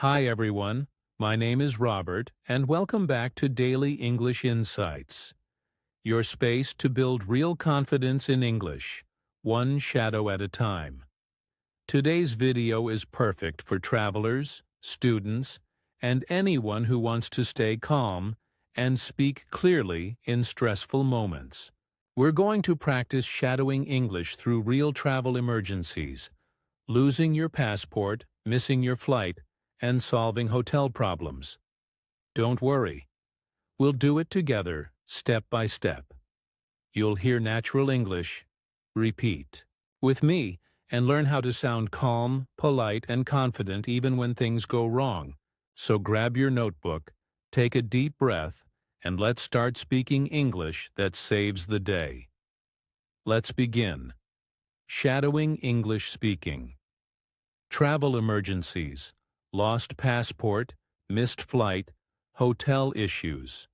Hi everyone, my name is Robert, and welcome back to Daily English Insights, your space to build real confidence in English, one shadow at a time. Today's video is perfect for travelers, students, and anyone who wants to stay calm and speak clearly in stressful moments. We're going to practice shadowing English through real travel emergencies, losing your passport, missing your flight, and solving hotel problems. Don't worry. We'll do it together, step by step. You'll hear natural English. Repeat with me and learn how to sound calm, polite, and confident even when things go wrong. So grab your notebook, take a deep breath, and let's start speaking English that saves the day. Let's begin. Shadowing English speaking. Travel emergencies. Lost passport, missed flight, hotel issues.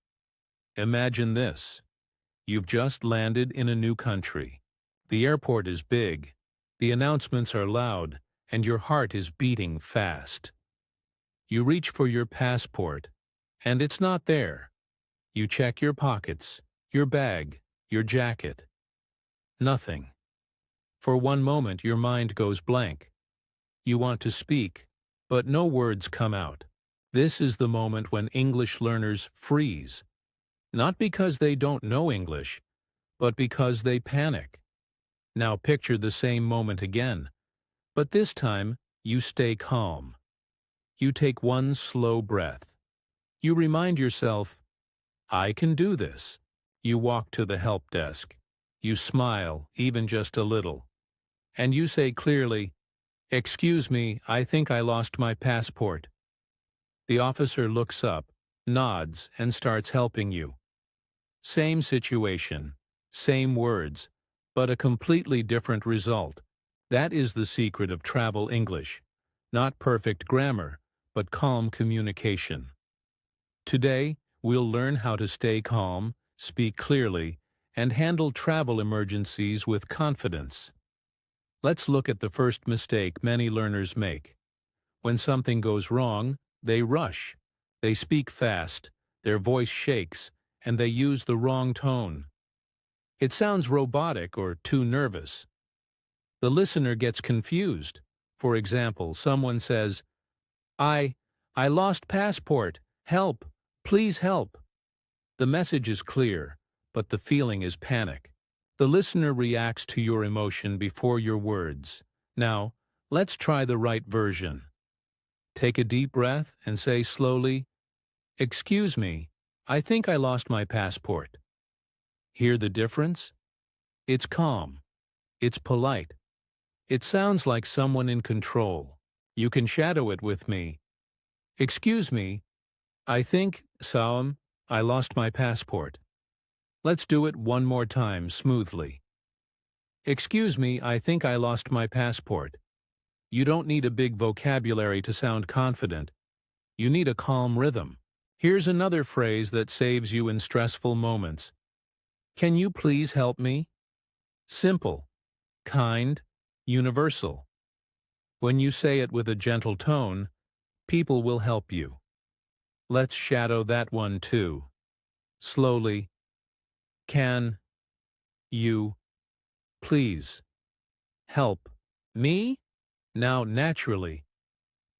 Imagine this. You've just landed in a new country. The airport is big, the announcements are loud, and your heart is beating fast. You reach for your passport, and it's not there. You check your pockets, your bag, your jacket. Nothing. For one moment your mind goes blank. You want to speak, but no words come out. This is the moment when English learners freeze, not because they don't know English, but because they panic. Now picture the same moment again, but this time you stay calm. You take one slow breath. You remind yourself, I can do this. You walk to the help desk. You smile, even just a little. And you say clearly, "Excuse me, I think I lost my passport." The officer looks up, nods, and starts helping you. Same situation, same words, but a completely different result. That is the secret of travel English. Not perfect grammar, but calm communication. Today, we'll learn how to stay calm, speak clearly, and handle travel emergencies with confidence. Let's look at the first mistake many learners make. When something goes wrong, they rush. They speak fast, their voice shakes, and they use the wrong tone. It sounds robotic or too nervous. The listener gets confused. For example, someone says, I lost passport. Help. Please help." The message is clear, but the feeling is panic. The listener reacts to your emotion before your words. Now, let's try the right version. Take a deep breath and say slowly, "Excuse me, I think I lost my passport." Hear the difference? It's calm. It's polite. It sounds like someone in control. You can shadow it with me. "Excuse me, I think, Saum, I lost my passport." Let's do it one more time smoothly. "Excuse me, I think I lost my passport." You don't need a big vocabulary to sound confident. You need a calm rhythm. Here's another phrase that saves you in stressful moments. Can you please help me? Simple, kind, universal. When you say it with a gentle tone, people will help you. Let's shadow that one too. Slowly. Can you please help me? Now naturally.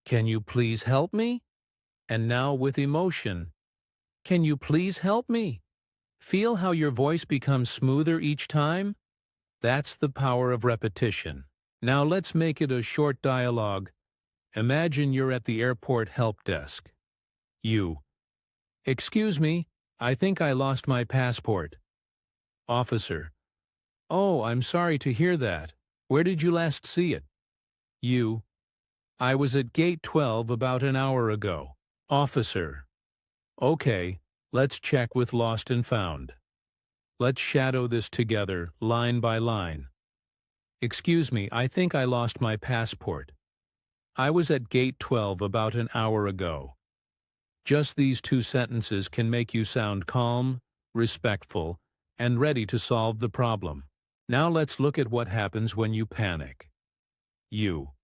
Can you please help me? And now with emotion. Can you please help me? Feel how your voice becomes smoother each time? That's the power of repetition. Now let's make it a short dialogue. Imagine you're at the airport help desk. You. "Excuse me, I think I lost my passport." Officer. "Oh, I'm sorry to hear that. Where did you last see it?" You. "I was at gate 12 about an hour ago." Officer. "Okay, let's check with lost and found. Let's shadow this together, line by line. Excuse me, I think I lost my passport. I was at gate 12 about an hour ago." Just these two sentences can make you sound calm, respectful, and ready to solve the problem. Now let's look at what happens when you panic. You.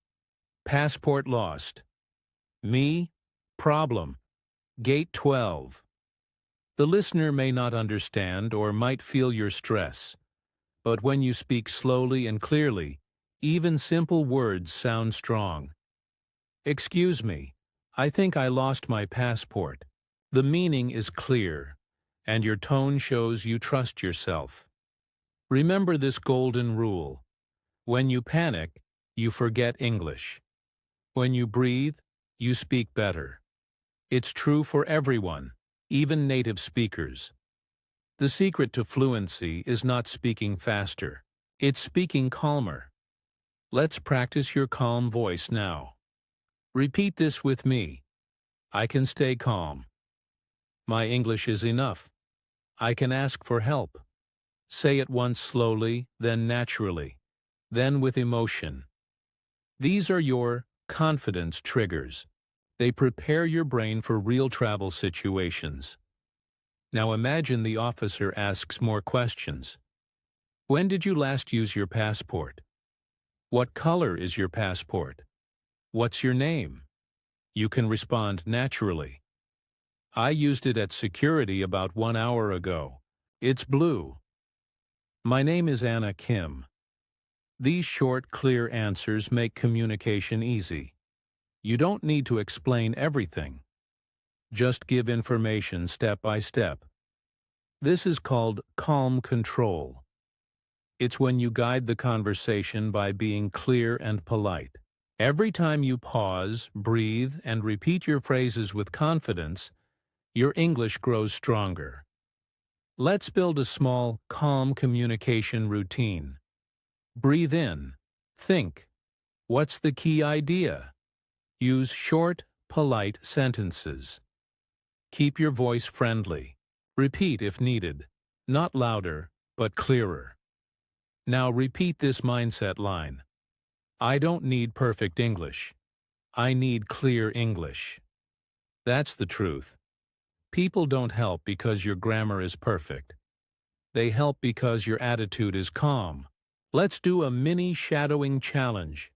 Passport lost. Me, problem, gate 12. The listener may not understand or might feel your stress, but when you speak slowly and clearly, even simple words sound strong. Excuse me, I think I lost my passport. The meaning is clear, and your tone shows you trust yourself. Remember this golden rule. When you panic, you forget English. When you breathe, you speak better. It's true for everyone, even native speakers. The secret to fluency is not speaking faster. It's speaking calmer. Let's practice your calm voice now. Repeat this with me. I can stay calm. My English is enough. I can ask for help. Say it once slowly, then naturally, then with emotion. These are your confidence triggers. They prepare your brain for real travel situations. Now imagine the officer asks more questions. When did you last use your passport? What color is your passport? What's your name? You can respond naturally. I used it at security about 1 hour ago. It's blue. My name is Anna Kim. These short, clear answers make communication easy. You don't need to explain everything. Just give information step by step. This is called calm control. It's when you guide the conversation by being clear and polite. Every time you pause, breathe, and repeat your phrases with confidence, your English grows stronger. Let's build a small, calm communication routine. Breathe in. Think. What's the key idea? Use short, polite sentences. Keep your voice friendly. Repeat if needed. Not louder, but clearer. Now repeat this mindset line. I don't need perfect English. I need clear English. That's the truth. People don't help because your grammar is perfect. They help because your attitude is calm. Let's do a mini shadowing challenge.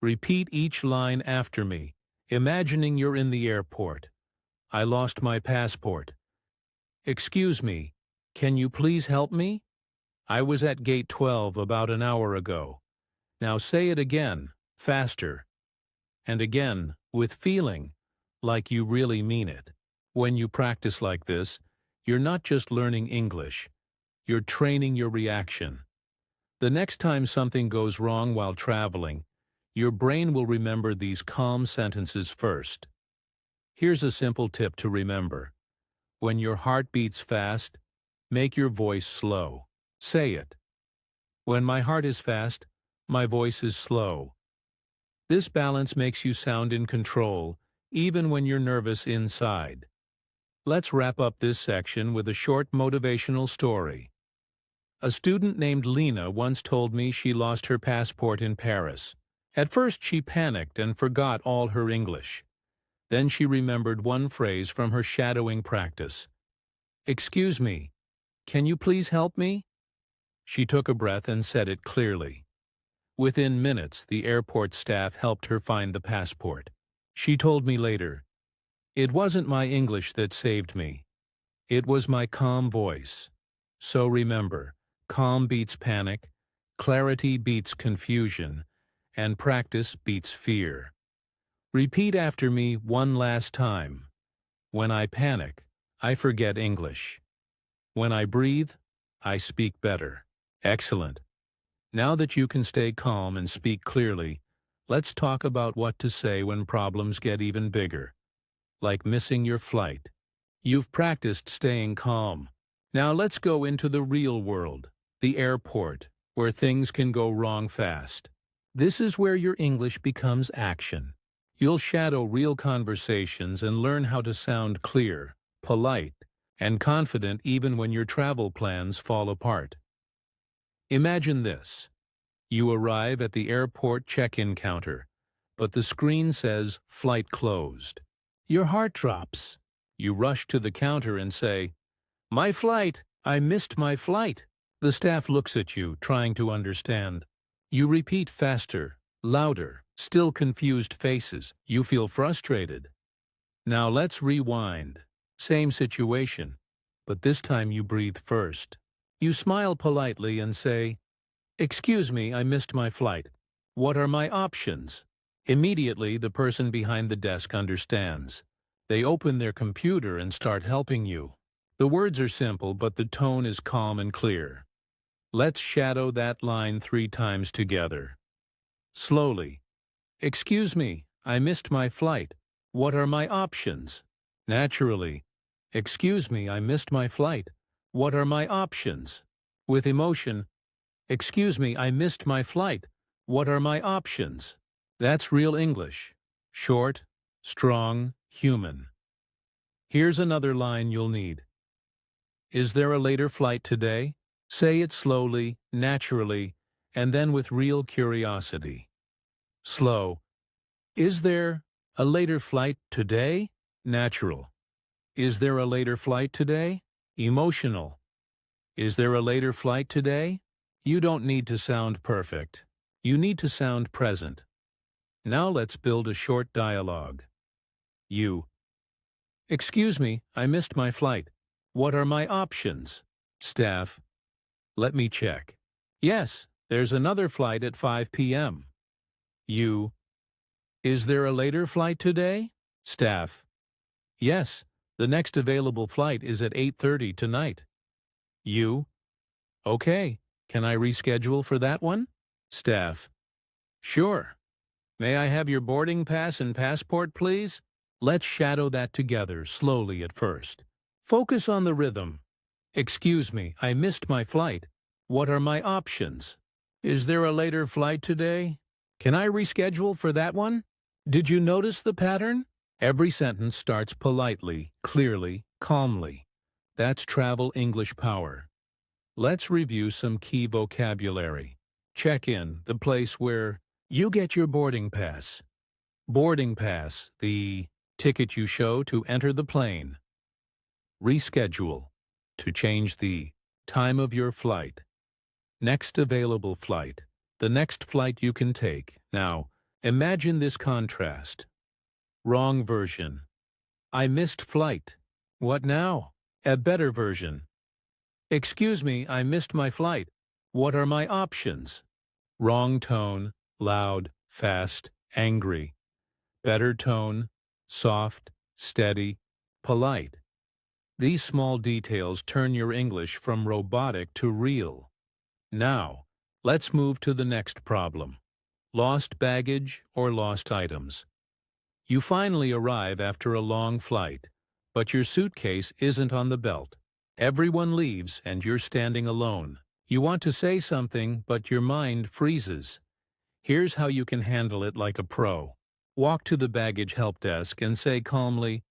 Repeat each line after me, imagining you're in the airport. I lost my passport. Excuse me, can you please help me? I was at gate 12 about an hour ago. Now say it again, faster. And again, with feeling, like you really mean it. When you practice like this, you're not just learning English, you're training your reaction. The next time something goes wrong while traveling, your brain will remember these calm sentences first. Here's a simple tip to remember. When your heart beats fast, make your voice slow. Say it. When my heart is fast, my voice is slow. This balance makes you sound in control, even when you're nervous inside. Let's wrap up this section with a short motivational story. A student named Lena once told me she lost her passport in Paris. At first she panicked and forgot all her English. Then she remembered one phrase from her shadowing practice. Excuse me, can you please help me? She took a breath and said it clearly. Within minutes, the airport staff helped her find the passport. She told me later, "It wasn't my English that saved me. It was my calm voice." So remember, calm beats panic, clarity beats confusion, and practice beats fear. Repeat after me one last time. When I panic, I forget English. When I breathe, I speak better. Excellent. Now that you can stay calm and speak clearly, let's talk about what to say when problems get even bigger, like missing your flight. You've practiced staying calm. Now let's go into the real world, the airport, where things can go wrong fast. This is where your English becomes action. You'll shadow real conversations and learn how to sound clear, polite, and confident even when your travel plans fall apart. Imagine this. You arrive at the airport check-in counter, but the screen says flight closed. Your heart drops. You rush to the counter and say, "My flight! I missed my flight!" The staff looks at you, trying to understand. You repeat faster, Louder, still confused faces. You feel frustrated. Now let's rewind. Same situation, but this time you breathe first. You smile politely and say, "Excuse me, I missed my flight. What are my options?" Immediately, the person behind the desk understands. They open their computer and start helping you. The words are simple, but the tone is calm and clear. Let's shadow that line 3 times together. Slowly. "Excuse me, I missed my flight. What are my options?" Naturally. "Excuse me, I missed my flight. What are my options?" With emotion. "Excuse me, I missed my flight. What are my options?" That's real English. Short, strong, human. Here's another line you'll need. Is there a later flight today? Say it slowly, naturally, and then with real curiosity. Slow. Is there a later flight today? Natural. Is there a later flight today? Emotional. Is there a later flight today? You don't need to sound perfect. You need to sound present. Now let's build a short dialogue. You. "Excuse me, I missed my flight. What are my options?" Staff. "Let me check. Yes, there's another flight at 5 p.m. You. "Is there a later flight today?" Staff. "Yes, the next available flight is at 8:30 tonight." You. "Okay, can I reschedule for that one?" Staff. "Sure. May I have your boarding pass and passport, please?" Let's shadow that together, slowly at first. Focus on the rhythm. "Excuse me, I missed my flight. What are my options?" "Is there a later flight today?" "Can I reschedule for that one?" Did you notice the pattern? Every sentence starts politely, clearly, calmly. That's travel English power. Let's review some key vocabulary. Check in, the place where you get your boarding pass. Boarding pass, the ticket you show to enter the plane. Reschedule, to change the time of your flight. Next available flight, the next flight you can take. Now, imagine this contrast. Wrong version. "I missed flight." What now? A better version. "Excuse me, I missed my flight. What are my options?" Wrong tone, loud, fast, angry. Better tone, soft, steady, polite. These small details turn your English from robotic to real. Now, let's move to the next problem. Lost baggage or lost items. You finally arrive after a long flight, but your suitcase isn't on the belt. Everyone leaves and you're standing alone. You want to say something, but your mind freezes. Here's how you can handle it like a pro. Walk to the baggage help desk and say calmly,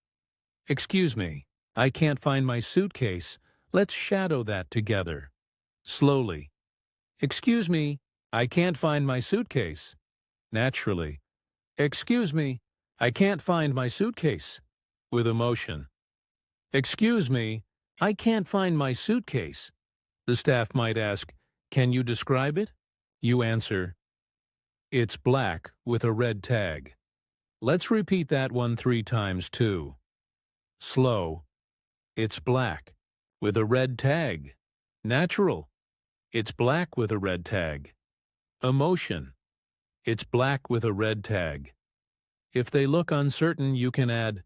"Excuse me, I can't find my suitcase. Let's shadow that together." Slowly. "Excuse me, I can't find my suitcase." Naturally. "Excuse me, I can't find my suitcase." With emotion. "Excuse me, I can't find my suitcase." The staff might ask, "Can you describe it?" You answer, "It's black with a red tag." Let's repeat that one 3 times too. Slow. "It's black with a red tag." Natural. "It's black with a red tag." Emotion. "It's black with a red tag." If they look uncertain, you can add,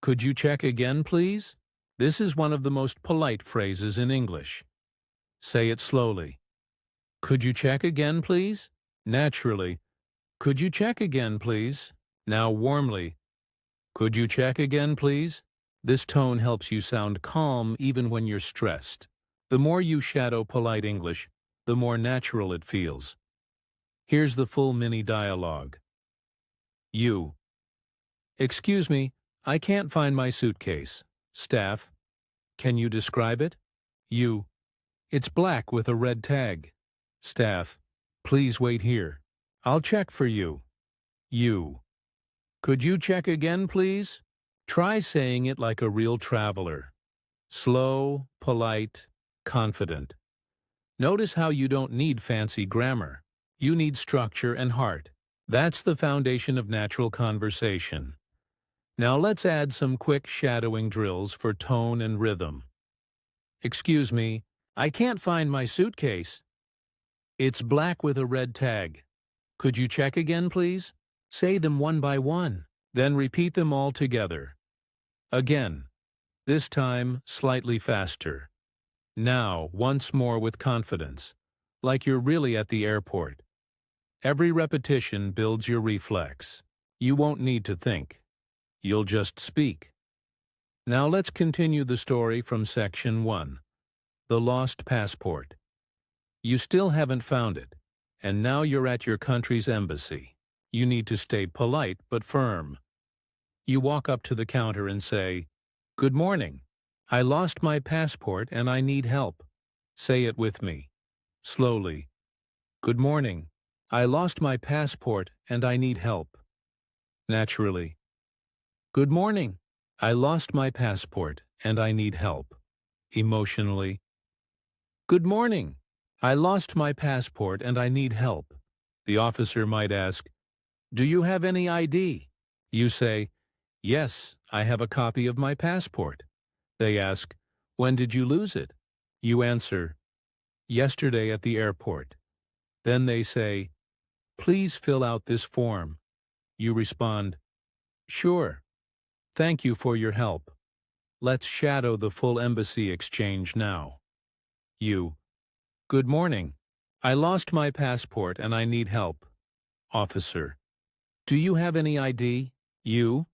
"Could you check again, please?" This is one of the most polite phrases in English. Say it slowly. "Could you check again, please?" Naturally. "Could you check again, please?" Now warmly. "Could you check again, please?" This tone helps you sound calm even when you're stressed. The more you shadow polite English, the more natural it feels. Here's the full mini dialogue. You. "Excuse me, I can't find my suitcase." Staff. "Can you describe it?" You. "It's black with a red tag." Staff. "Please wait here. I'll check for you." You. "Could you check again, please?" Try saying it like a real traveler. Slow, polite, confident. Notice how you don't need fancy grammar. You need structure and heart. That's the foundation of natural conversation. Now let's add some quick shadowing drills for tone and rhythm. Excuse me, I can't find my suitcase. It's black with a red tag. Could you check again, please? Say them one by one, then repeat them all together. Again, this time slightly faster. Now, once more with confidence, like you're really at the airport. Every repetition builds your reflex. You won't need to think. You'll just speak. Now let's continue the story from section 1, the lost passport. You still haven't found it, and now you're at your country's embassy. You need to stay polite but firm. You walk up to the counter and say, "Good morning. I lost my passport and I need help." Say it with me. Slowly. "Good morning. I lost my passport and I need help." Naturally. "Good morning. I lost my passport and I need help." Emotionally. "Good morning. I lost my passport and I need help." The officer might ask, "Do you have any ID?" You say, "Yes, I have a copy of my passport." They ask, "When did you lose it?" You answer, "Yesterday at the airport." Then they say, "Please fill out this form." You respond, "Sure. Thank you for your help. Let's shadow the full embassy exchange now." You, "Good morning. I lost my passport and I need help." Officer, "Do you have any ID?" You,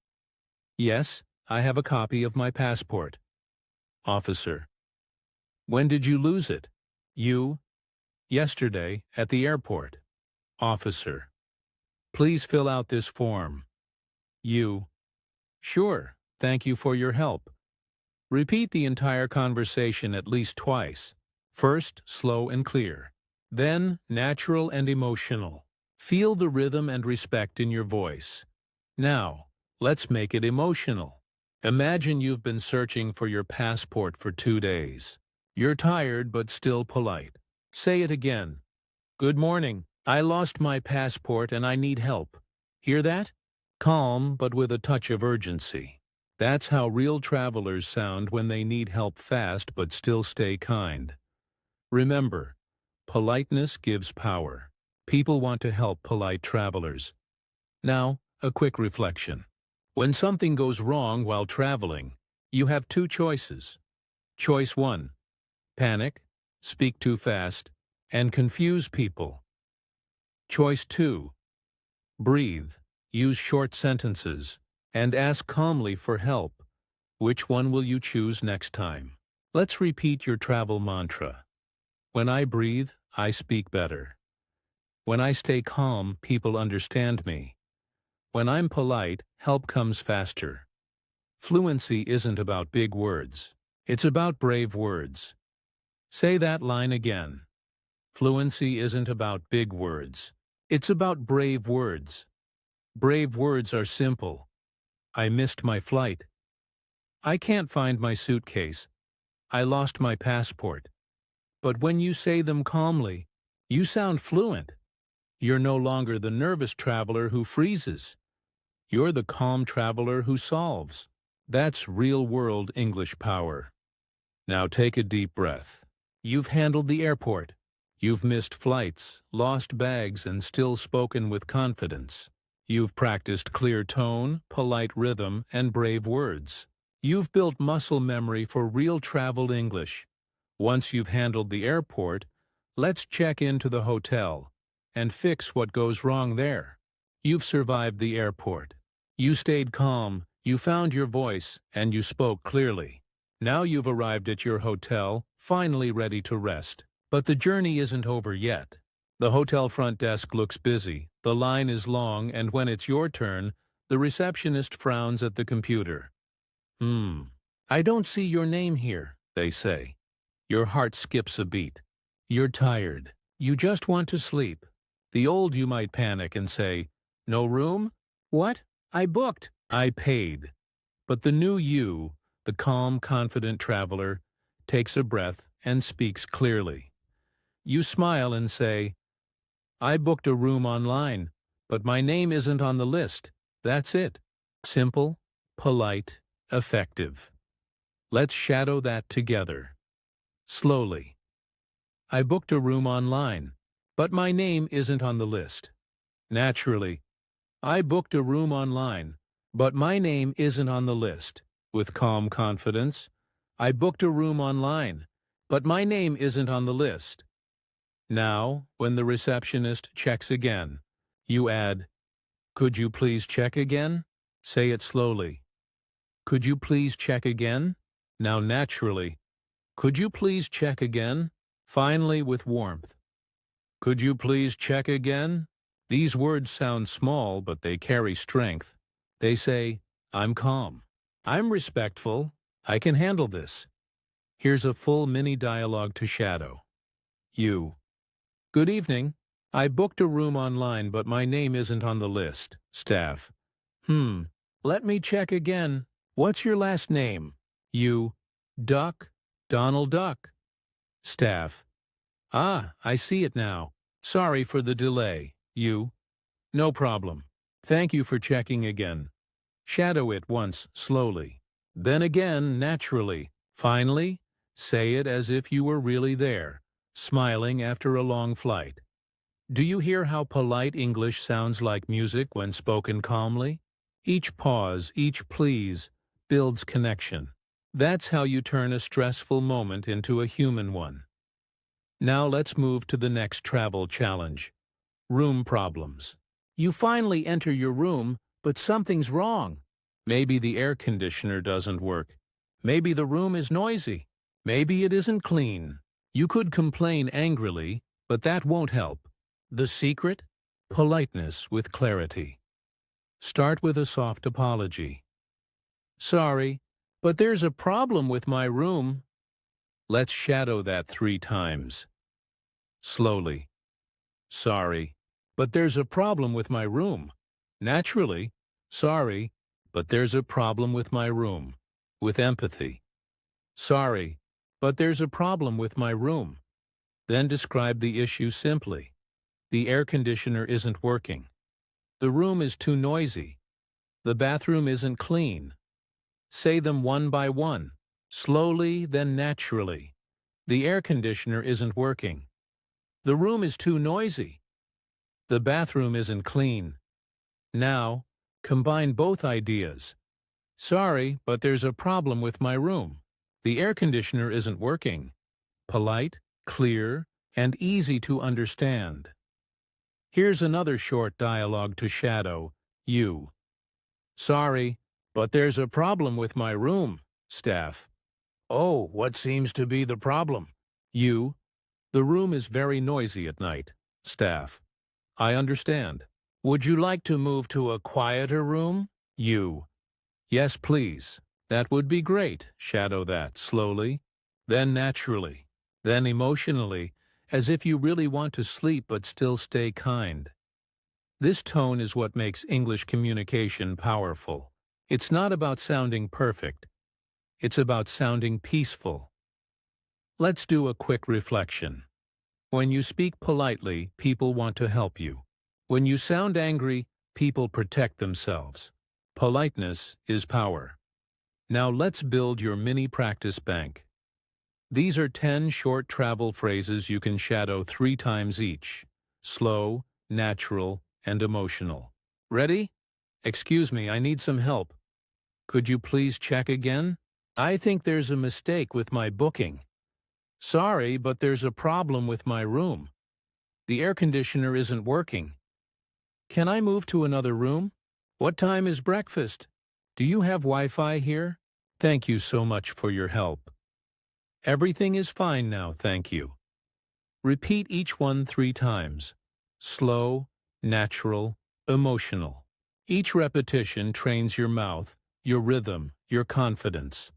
"Yes, I have a copy of my passport." Officer, "When did you lose it?" You, "Yesterday at the airport." Officer, "Please fill out this form." You, "Sure, thank you for your help." Repeat the entire conversation at least twice. First, slow and clear. Then, natural and emotional. Feel the rhythm and respect in your voice. Now, let's make it emotional. Imagine you've been searching for your passport for 2 days. You're tired but still polite. Say it again. "Good morning. I lost my passport and I need help." Hear that? Calm but with a touch of urgency. That's how real travelers sound when they need help fast but still stay kind. Remember, politeness gives power. People want to help polite travelers. Now, a quick reflection. When something goes wrong while traveling, you have 2 choices. Choice 1. Panic, speak too fast, and confuse people. Choice 2. Breathe, use short sentences, and ask calmly for help. Which one will you choose next time? Let's repeat your travel mantra. When I breathe, I speak better. When I stay calm, people understand me. When I'm polite, help comes faster. Fluency isn't about big words. It's about brave words. Say that line again. Fluency isn't about big words. It's about brave words. Brave words are simple. I missed my flight. I can't find my suitcase. I lost my passport. But when you say them calmly, you sound fluent. You're no longer the nervous traveler who freezes. You're the calm traveler who solves. That's real-world English power. Now take a deep breath. You've handled the airport. You've missed flights, lost bags, and still spoken with confidence. You've practiced clear tone, polite rhythm, and brave words. You've built muscle memory for real travel English. Once you've handled the airport, let's check into the hotel and fix what goes wrong there. You've survived the airport. You stayed calm, you found your voice, and you spoke clearly. Now you've arrived at your hotel, finally ready to rest. But the journey isn't over yet. The hotel front desk looks busy, the line is long, and when it's your turn, the receptionist frowns at the computer. I don't see your name here," they say. Your heart skips a beat. You're tired. You just want to sleep. The old you might panic and say, "No room? What? I booked. I paid." But the new you, the calm, confident traveler, takes a breath and speaks clearly. You smile and say, "I booked a room online. but my name isn't on the list. That's it. Simple, polite, effective. Let's shadow that together. Slowly. I booked a room online, but my name isn't on the list. Naturally. I booked a room online, but my name isn't on the list. With calm confidence. I booked a room online, but my name isn't on the list. Now, when the receptionist checks again, you add, "Could you please check again?" Say it slowly. "Could you please check again?" Now naturally. "Could you please check again?" Finally with warmth. "Could you please check again?" These words sound small, but they carry strength. They say, "I'm calm. I'm respectful. I can handle this." Here's a full mini dialogue to shadow. You. "Good evening. I booked a room online, but my name isn't on the list." Staff. Let me check again. What's your last name?" You. "Duck. Donald Duck." Staff. "Ah, I see it now. Sorry for the delay." You. "No problem. Thank you for checking again." Shadow it once slowly. Then again naturally. Finally, say it as if you were really there, smiling after a long flight. Do you hear how polite English sounds like music when spoken calmly? Each pause, each please, builds connection. That's how you turn a stressful moment into a human one. Now let's move to the next travel challenge. Room problems. You finally enter your room, but something's wrong. Maybe the air conditioner doesn't work. Maybe the room is noisy. Maybe it isn't clean. You could complain angrily, but that won't help. The secret? Politeness with clarity. Start with a soft apology. "Sorry, but there's a problem with my room." Let's shadow that 3 times. Slowly. "Sorry, but there's a problem with my room." Naturally. "Sorry, but there's a problem with my room." With empathy. "Sorry, but there's a problem with my room." Then describe the issue simply. The air conditioner isn't working. The room is too noisy. The bathroom isn't clean. Say them one by one, slowly, then naturally. The air conditioner isn't working. The room is too noisy. The bathroom isn't clean. Now, combine both ideas. "Sorry, but there's a problem with my room. The air conditioner isn't working." Polite, clear, and easy to understand. Here's another short dialogue to shadow. You. "Sorry, but there's a problem with my room." Staff. "Oh, what seems to be the problem?" You. "The room is very noisy at night." Staff. "I understand. Would you like to move to a quieter room?" You. "Yes, please. That would be great." Shadow that slowly, then naturally, then emotionally, as if you really want to sleep but still stay kind. This tone is what makes English communication powerful. It's not about sounding perfect. It's about sounding peaceful. Let's do a quick reflection. When you speak politely, people want to help you. When you sound angry, people protect themselves. Politeness is power. Now let's build your mini practice bank. These are 10 short travel phrases you can shadow 3 times each. Slow, natural, and emotional. Ready? "Excuse me, I need some help. Could you please check again? I think there's a mistake with my booking." "Sorry, but there's a problem with my room. The air conditioner isn't working. Can I move to another room? What time is breakfast? Do you have Wi-Fi here? Thank you so much for your help. Everything is fine now, thank you." Repeat each one 3 times. Slow, natural, emotional. Each repetition trains your mouth, your rhythm, your confidence.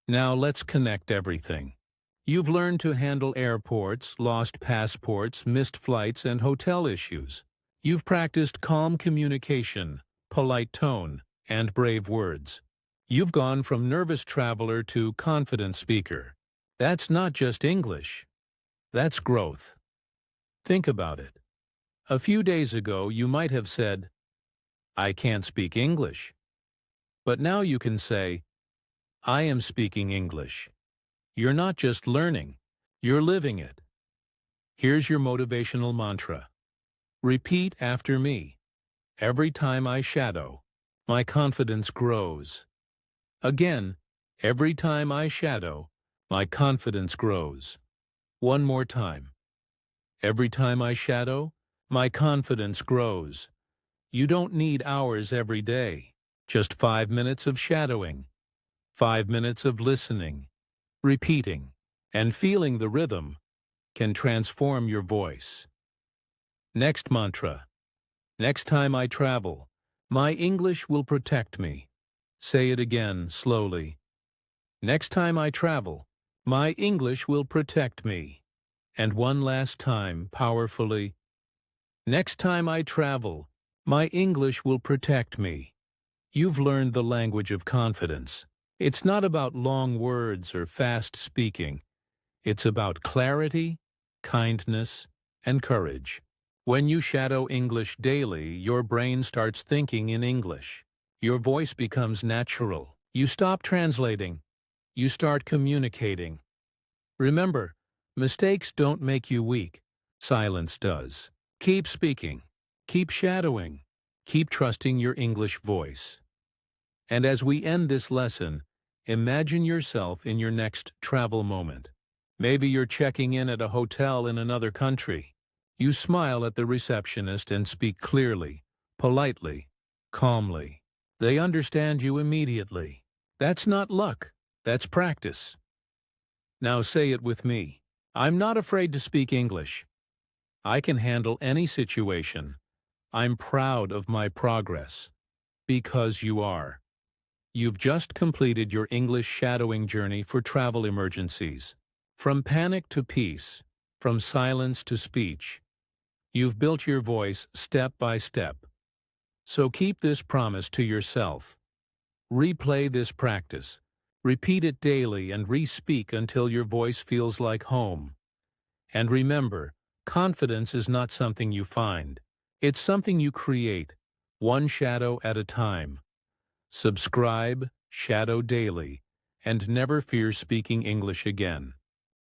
Now let's connect everything. You've learned to handle airports, lost passports, missed flights, and hotel issues. You've practiced calm communication, polite tone, and brave words. You've gone from nervous traveler to confident speaker. That's not just English. That's growth. Think about it. A few days ago, you might have said, I can't speak English. But now you can say, I am speaking English. You're not just learning, you're living it. Here's your motivational mantra. Repeat after me. Every time I shadow, my confidence grows. Again, every time I shadow, my confidence grows. One more time. Every time I shadow, my confidence grows. You don't need hours every day. Just 5 minutes of shadowing, 5 minutes of listening, repeating, and feeling the rhythm can transform your voice. Next mantra. Next time I travel, my English will protect me. Say it again slowly. Next time I travel, my English will protect me. And one last time, powerfully. Next time I travel, my English will protect me. You've learned the language of confidence. It's not about long words or fast speaking. It's about clarity, kindness, and courage. When you shadow English daily, your brain starts thinking in English. Your voice becomes natural. You stop translating. You start communicating. Remember, mistakes don't make you weak. Silence does. Keep speaking. Keep shadowing. Keep trusting your English voice. And as we end this lesson, imagine yourself in your next travel moment. Maybe you're checking in at a hotel in another country. You smile at the receptionist and speak clearly, politely, calmly. They understand you immediately. That's not luck. That's practice. Now say it with me. I'm not afraid to speak English. I can handle any situation. I'm proud of my progress. Because you are. You've just completed your English shadowing journey for travel emergencies. From panic to peace, from silence to speech. You've built your voice step by step. So keep this promise to yourself. Replay this practice. Repeat it daily and re-speak until your voice feels like home. And remember, confidence is not something you find. It's something you create, one shadow at a time. Subscribe, shadow daily, and never fear speaking English again.